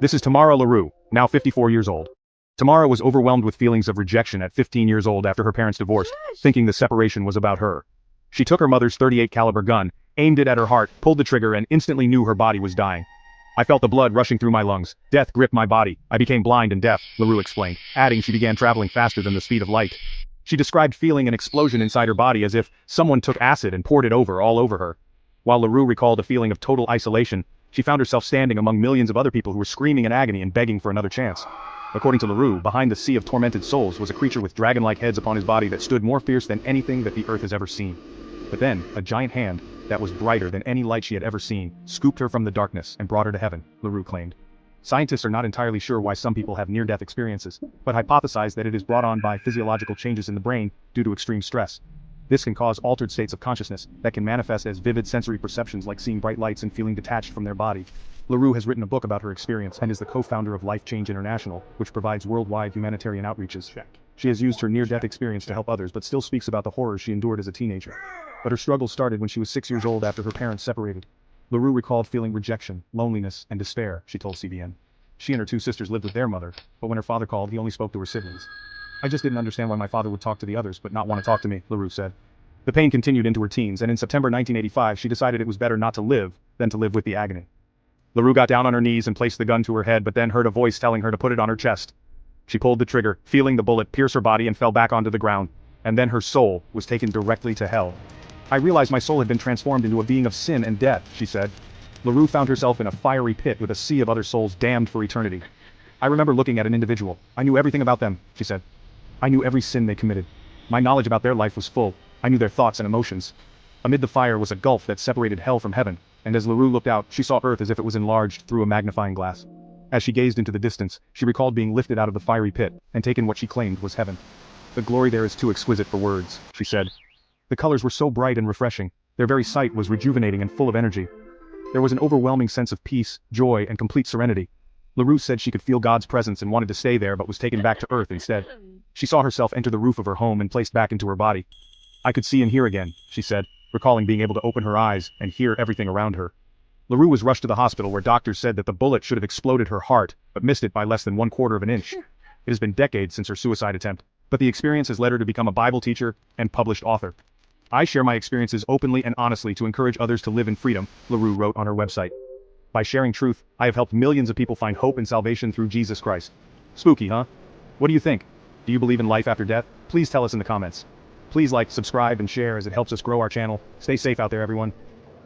This is Tamara LaRue, now 54 years old. Tamara was overwhelmed with feelings of rejection at 15 years old after her parents divorced, thinking the separation was about her. She took her mother's .38 caliber gun, aimed it at her heart, pulled the trigger and instantly knew her body was dying. I felt the blood rushing through my lungs. Death gripped my body. I became blind and deaf, LaRue explained, adding she began traveling faster than the speed of light. She described feeling an explosion inside her body as if someone took acid and poured it all over her. While LaRue recalled a feeling of total isolation, she found herself standing among millions of other people who were screaming in agony and begging for another chance. According to LaRue, behind the sea of tormented souls was a creature with dragon-like heads upon his body that stood more fierce than anything that the earth has ever seen. But then, a giant hand, that was brighter than any light she had ever seen, scooped her from the darkness and brought her to heaven, LaRue claimed. Scientists are not entirely sure why some people have near-death experiences, but hypothesize that it is brought on by physiological changes in the brain due to extreme stress. This can cause altered states of consciousness that can manifest as vivid sensory perceptions like seeing bright lights and feeling detached from their body. LaRue has written a book about her experience and is the co-founder of Life Change International, which provides worldwide humanitarian outreaches. She has used her near-death experience to help others but still speaks about the horrors she endured as a teenager. But her struggle started when she was 6 years old after her parents separated. LaRue recalled feeling rejection, loneliness, and despair, she told CBN. She and her 2 sisters lived with their mother, but when her father called, he only spoke to her siblings. I just didn't understand why my father would talk to the others but not want to talk to me, LaRue said. The pain continued into her teens, and in September 1985 she decided it was better not to live than to live with the agony. LaRue got down on her knees and placed the gun to her head but then heard a voice telling her to put it on her chest. She pulled the trigger, feeling the bullet pierce her body and fell back onto the ground. And then her soul was taken directly to hell. I realized my soul had been transformed into a being of sin and death, she said. LaRue found herself in a fiery pit with a sea of other souls damned for eternity. I remember looking at an individual. I knew everything about them, she said. I knew every sin they committed. My knowledge about their life was full. I knew their thoughts and emotions. Amid the fire was a gulf that separated hell from heaven, and as LaRue looked out, she saw Earth as if it was enlarged through a magnifying glass. As she gazed into the distance, she recalled being lifted out of the fiery pit and taken what she claimed was heaven. The glory there is too exquisite for words, she said. The colors were so bright and refreshing. Their very sight was rejuvenating and full of energy. There was an overwhelming sense of peace, joy, and complete serenity. LaRue said she could feel God's presence and wanted to stay there but was taken back to Earth instead. She saw herself enter the roof of her home and placed back into her body. I could see and hear again, she said, recalling being able to open her eyes and hear everything around her. LaRue was rushed to the hospital where doctors said that the bullet should have exploded her heart, but missed it by less than 1/4 of an inch. It has been decades since her suicide attempt, but the experience has led her to become a Bible teacher and published author. I share my experiences openly and honestly to encourage others to live in freedom, LaRue wrote on her website. By sharing truth, I have helped millions of people find hope and salvation through Jesus Christ. Spooky, huh? What do you think? Do you believe in life after death? Please tell us in the comments. Please like, subscribe, and share as it helps us grow our channel. Stay safe out there, everyone.